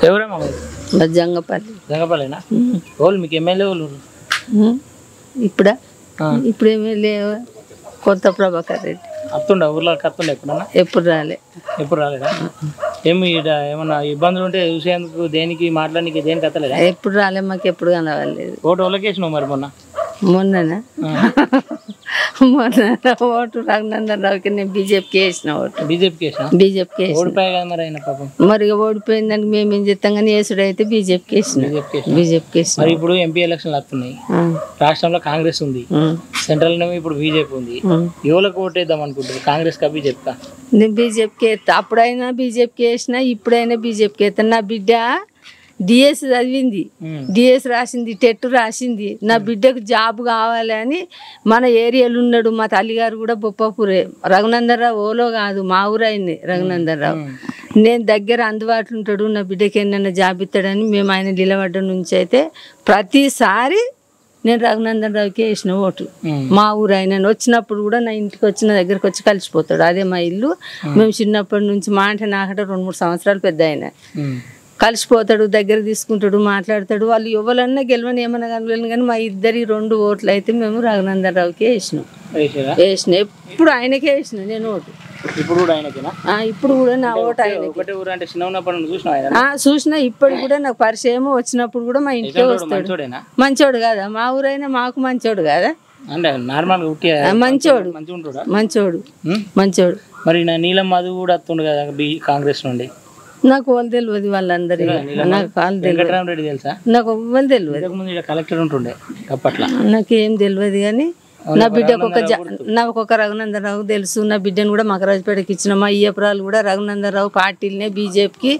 ఎవరేమో జంగపల్లినా వాళ్ళు మీకు ఎమ్మెల్యే వాళ్ళు ఇప్పుడా ఇప్పుడు ఎమ్మెల్యే కొత్త ప్రభాకర్ రెడ్డి అత్తుండ ఊర్లోకి అత్తుండే ఎప్పుడు రాలేదా ఏమి ఏమన్నా ఇబ్బందులు ఉంటే చూసేందుకు దేనికి మాట్లాడానికి దేనికి అత్తలేదా ఎప్పుడు రాలే మాకు ఎప్పుడు కనవాలేదు ఓటు వాళ్ళకి వేసినావు మరి మొన్న ఓటు రఘునందనరావుకి నేను బీజేపీకి వేసిన ఓటు బీజేపీకి ఓడిపోయా కదా మరి ఆయన పాపం మరి ఓడిపోయిందని మేమేం చేస్తాం కానీ వేసుడు అయితే బీజేపీకి వేసిన ఇప్పుడు ఎంపీ ఎలక్షన్లు వస్తున్నాయి రాష్ట్రంలో కాంగ్రెస్ ఉంది సెంట్రల్ ఇప్పుడు బీజేపీ ఉంది యువలకు ఓటేద్దాం అనుకుంటుంది కాంగ్రెస్ కా బీజేపీ నేను బీజేపీకి వేస్తా అప్పుడైనా బీజేపీకి వేసిన ఇప్పుడైనా బీజేపీకి వేస్తా నా బిడ్డ డిఎస్ చదివింది డిఎస్ రాసింది టెట్ రాసింది నా బిడ్డకు జాబ్ కావాలి అని మన ఏరియాలో ఉన్నాడు మా తల్లిగారు కూడా బొప్పపూరే రఘునందనరావు ఓలో కాదు మా ఊరైంది రఘునందనరావు నేను దగ్గర అందుబాటులో ఉంటాడు నా బిడ్డకి ఏమన్నా జాబ్ ఇస్తాడని మేము ఆయన నిలబడ్డ నుంచి అయితే ప్రతిసారి నేను రఘునందనరావుకి వేసిన ఓటు మా ఊరు ఆయన వచ్చినప్పుడు కూడా నా ఇంటికి వచ్చి నా దగ్గరకు వచ్చి కలిసిపోతాడు అదే మా ఇల్లు మేము చిన్నప్పటి నుంచి మా అంటే నాకంటే 2-3 సంవత్సరాలు పెద్ద ఆయన కలిసిపోతాడు దగ్గర తీసుకుంటాడు మాట్లాడతాడు వాళ్ళు ఎవరన్నా గెలవని ఏమన్నా కనుగొని కానీ మా ఇద్దరి 2 ఓట్లు అయితే మేము రఘునందనరావుకి వేసిన ఎప్పుడు ఆయనకే వేసిన నేను ఓటు ఇప్పుడు కూడా నా ఓటు ఆయన చూసినా ఇప్పుడు కూడా నాకు పరిచయం వచ్చినప్పుడు కూడా మా ఇంటికే వస్తాడు మంచోడు కదా మా ఊరైనా మాకు మంచోడు కదా మంచోడు మరి నీలం మధు కూడా వస్తుండు కదా కాంగ్రెస్ నుండి నాకు వాళ్ళు తెలియదు వాళ్ళందరూ నాకు వాళ్ళు తెలియదు నాకు వాళ్ళు తెలియదు కలెక్టర్ ఉంటుండే అప్పట్లో నాకేం తెలియదు కానీ నా బిడ్డకు నాకు ఒక రఘునందనరావు తెలుసు నా బిడ్డను కూడా మకరాజపేటకి ఇచ్చిన మా అయ్యపురాలు కూడా రఘునందనరావు పార్టీలనే బీజేపీకి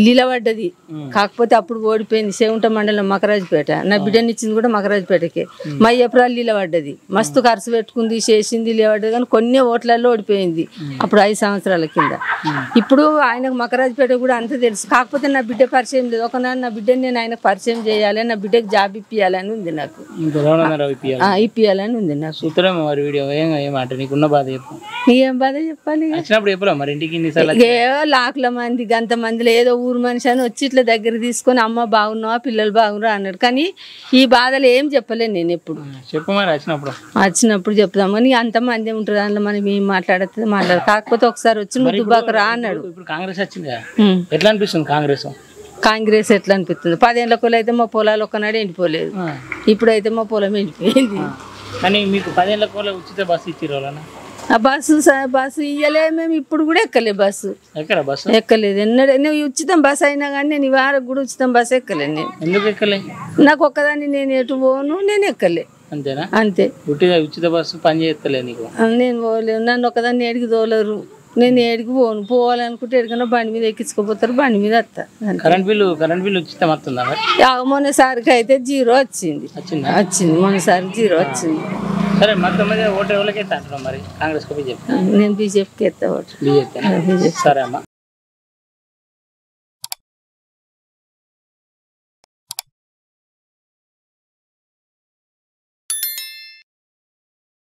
నిలబడ్డది కాకపోతే అప్పుడు ఓడిపోయింది సేవుంట మండలం మకరాజపేట నా బిడ్డని ఇచ్చింది కూడా మకరాజపేటకి మా అయ్యపురాలు నిలబడ్డది మస్తు ఖర్చు పెట్టుకుంది చేసింది నిలబడ్డది కానీ కొన్ని ఓట్లలో ఓడిపోయింది అప్పుడు 5 సంవత్సరాల కింద ఇప్పుడు ఆయనకు మకరాజపేట కూడా అంత తెలుసు కాకపోతే నా బిడ్డ పరిచయం లేదు ఒకనాడు నా బిడ్డని నేను ఆయనకు పరిచయం చేయాలి నా బిడ్డకి జాబ్ ఇప్పియాలని ఉంది నాకు ఇప్పియాలని ఉంది నాకు ఏం బాధ చెప్పాలి లాక్ల మంది గంత మందిలో ఏదో ఊరు మనిషి అని వచ్చి ఇట్లా దగ్గర తీసుకొని అమ్మ బాగున్నావా పిల్లలు బాగున్నారా అన్నాడు కానీ ఈ బాధలు ఏం చెప్పలేను నేను ఎప్పుడు వచ్చినప్పుడు చెప్తామని అంత మంది ఉంటారు దాంట్లో మనం ఏం మాట్లాడుతుంది కాకపోతే ఒకసారి వచ్చి నువ్వు దుబ్బాక రా అన్నాడు కాంగ్రెస్ ఎట్లా అనిపిస్తుంది 10 ఏళ్ళ కోళ్ళు అయితే మా పొలాలు ఒక్కనాడు ఎండిపోలేదు ఇప్పుడైతే మా పొలం ఎండిపోయింది కానీ మీకు 10 ఏళ్ళ కోళ్ళ ఉచిత బస్సు ఇచ్చారు ఆ బస్సు ఇయ్యలే మేము ఇప్పుడు కూడా బస్సు ఎక్కలేదు నువ్వు ఉచితం బస్సు అయినా కానీ నేను ఇవాళ కూడా ఉచితం బస్సు ఎక్కలేదు నేను ఎందుకు ఎక్కలే నాకు ఒక్కదాన్ని నేను ఎటు పోను నేను ఎక్కలే అంతేనా అంతే ఉచిత బస్సు పని చేస్తలే నీకు నేను పోలేను నన్ను ఒకదాన్ని ఏడికి తోలరు నేను ఏడికి పోను పోవాలనుకుంటే ఎడికన్నా బండి మీద ఎక్కించుకోపోతారు బండి మీద వస్తా కరెంట్ బిల్లు ఉచితం వస్తుందా మొన్నసారికి అయితే 0 వచ్చింది మొన్నసారి 0 వచ్చింది సరే మొత్తం ఓటు ఎవరికి ఎత్తా మరి కాంగ్రెస్ బీజేపీ నేను బీజేపీకి ఎత్తా ఓటు సరే అమ్మా